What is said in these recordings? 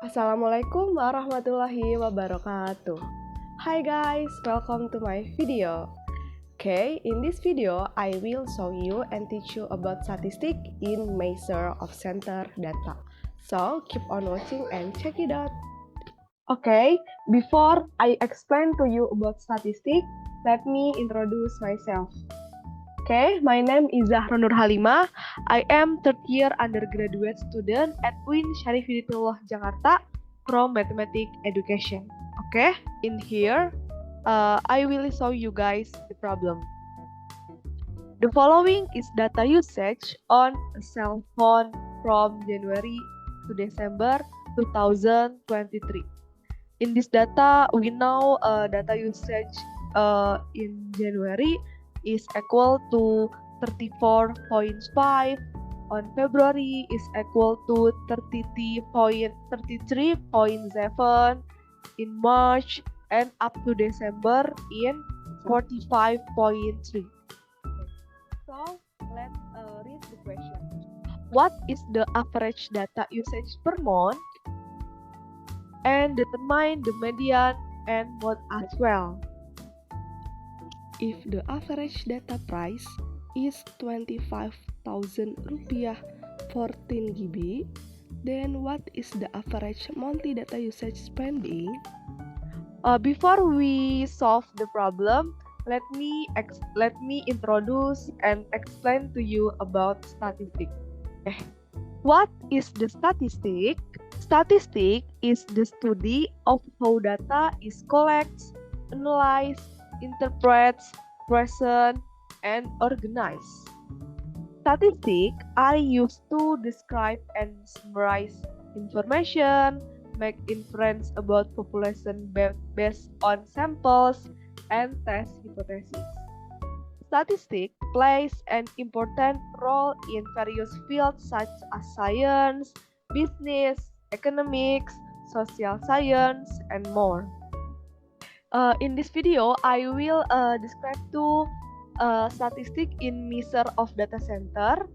Assalamualaikum warahmatullahi wabarakatuh. Hi guys, welcome to my video. Okay, in this video, I will show you and teach you about statistics in measure of center data. So, keep on watching and check it out. Okay, before I explain to you about statistics, let me introduce myself. Okay, my name is Zahra Nur Halimah. I am third year undergraduate student at UIN Syarif Hidayatullah Jakarta from Mathematics Education. Okay, in here, I will show you guys the problem. The following is data usage on a cell phone from January to December 2023. In this data, we know data usage in January is equal to 34.5, on February is equal to 33.7, in March and up to December in 45.3. So let's read the question. What is the average data usage per month? And determine the median and mode as well. If the average data price is 25,000 rupiah 14 GB, then what is the average monthly data usage spending? Before we solve the problem, let me introduce and explain to you about statistics. Okay. What is the statistic? Statistic is the study of how data is collected, analyzed, interprets, present, and organized. Statistics are used to describe and summarize information, make inference about population based on samples, and test hypotheses. Statistics plays an important role in various fields such as science, business, economics, social science, and more. In this video, I will describe two statistics in measure of data center.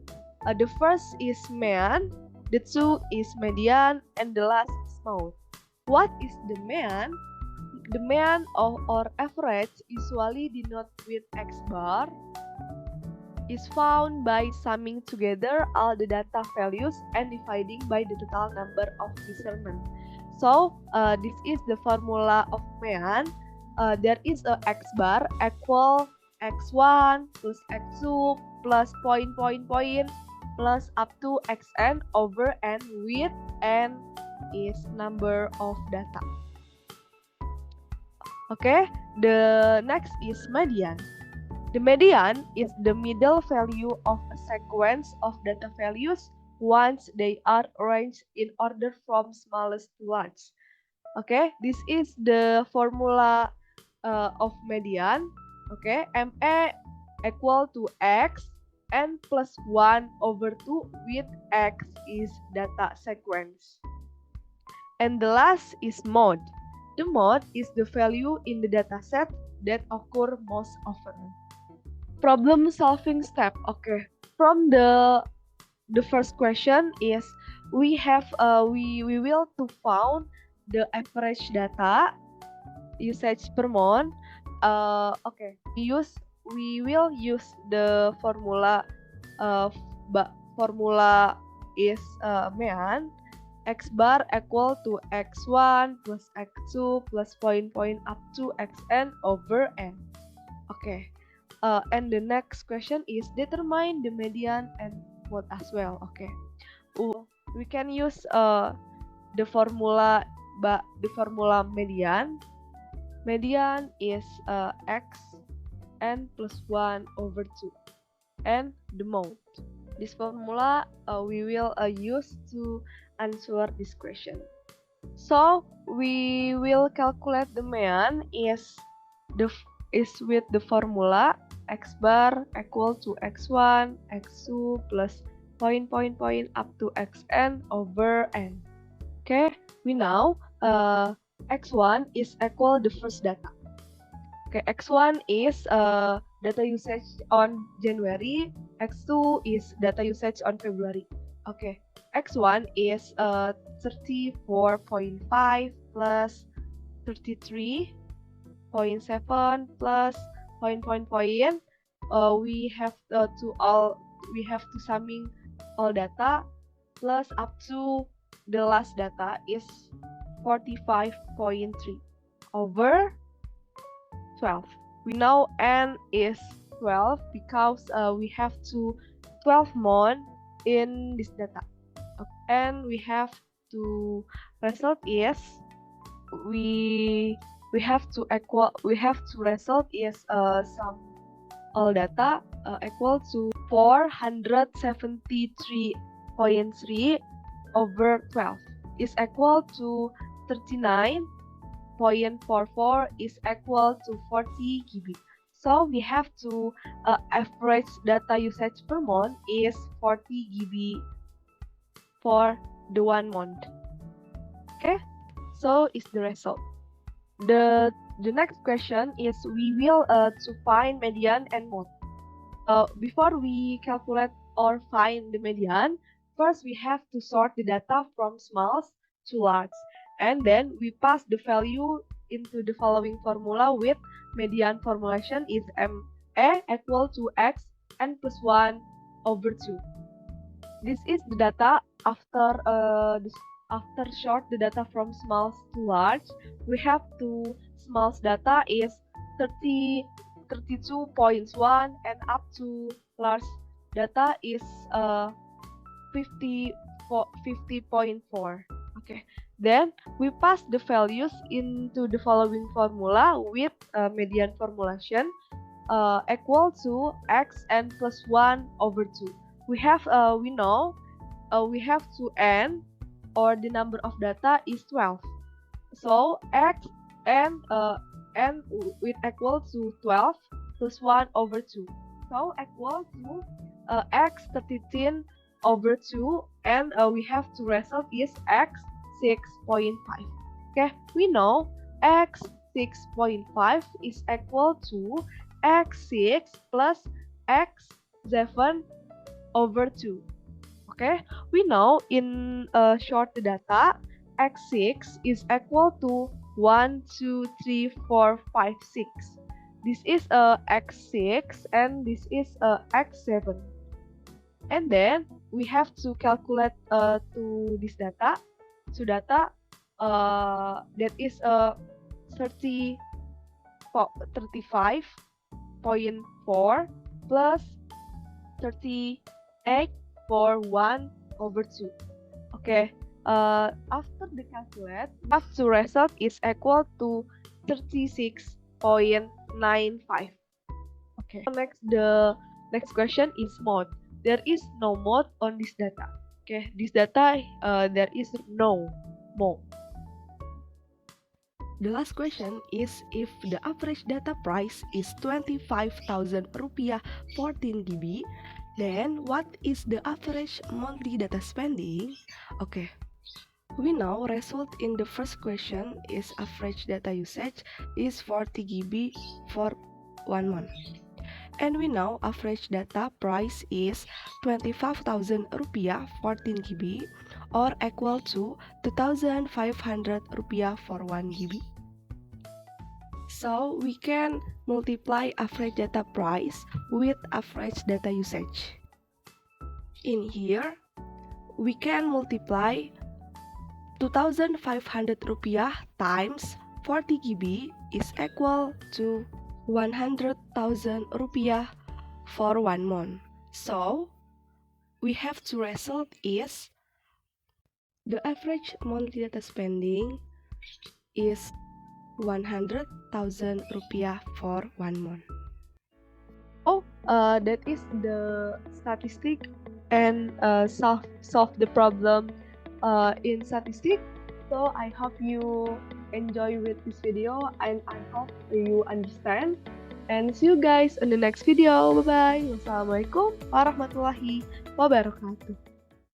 The first is mean, the two is median, and the last is mode. What is the mean? The mean or average, usually denoted with X bar, is found by summing together all the data values and dividing by the total number of measurements. So this is the formula of mean. There is a X bar equal x1 plus x2 plus point plus up to xn over n with n is number of data. Okay, the next is median. The median is the middle value of a sequence of data values once they are arranged in order from smallest to large. Okay, this is the formula of median. Okay, MA equal to X n plus 1 over 2 with X is data sequence. And the last is mode. The mode is the value in the dataset that occur most often. Problem solving step. Okay, from the first question is we will to found the average data usage per month. Okay, we will use the formula. Formula is mean. X bar equal to x1 plus x2 plus point up to xn over n. Okay, and the next question is determine the median and mode as well. Okay, we can use the formula median. Median is x n plus 1 over 2 and the mode. This formula we will use to answer this question. So we will calculate the mean is with the formula x bar equal to x1 x2 plus point up to xn over n. Okay, we know x1 is equal the first data. Okay, x1 is data usage on January, x2 is data usage on February. Okay, X1 is 34.5 plus 33.7 plus point. We have to summing all data plus up to the last data is 45.3 over 12. We know n is 12 because we have 12 mon in this data, and we have to result is we have to result is sum all data equal to 473.3 over 12 is equal to 39.44 is equal to 40 GB. So we have to average data usage per month is 40 GB for the 1 month. Okay, so is the result. The next question is we will to find median and mode. Before we calculate or find the median, first we have to sort the data from small to large, and then we pass the value into the following formula with median formulation is MA equal to X n plus 1 over 2. This is the data after sort the data from small to large. We have to small data is 32.1 and up to large data is 50.4. Okay, then we pass the values into the following formula with median formulation equal to X n plus 1 over 2. We know we have to n, or the number of data is 12. So X n with equal to 12 plus 1 over 2. So equal to X 13 over 2, and we have to result is X 6.5. Okay, we know X 6.5 is equal to X 6 plus X 7 over 2. Okay, we know in short data, X6 is equal to 1, 2, 3, 4, 5, 6. This is X6 and this is X7. And then we have to calculate to this data. So data that is 35.4 plus 38 for 1 over 2. Okay, after the calculate, have to result is equal to 36.95. Okay, the next question is mode. There is no mode on this data. Okay, this data there is no mode. The last question is if the average data price is 25,000 rupiah 14 GB, then what is the average monthly data spending? Okay, we know result in the first question is average data usage is 40 GB for 1 month. And we know average data price is 25,000 rupiah 14 GB or equal to 2,500 rupiah for 1 GB. So we can multiply average data price with average data usage. In here, we can multiply 2,500 rupiah times 40 GB is equal to 100,000 rupiah for 1 month. So we have to result is the average monthly data spending is 100,000 rupiah for 1 month. Oh, that is the statistic and solve the problem in statistics. So I hope you enjoy with this video and I hope you understand. And see you guys in the next video. Bye bye. Wassalamualaikum warahmatullahi wabarakatuh.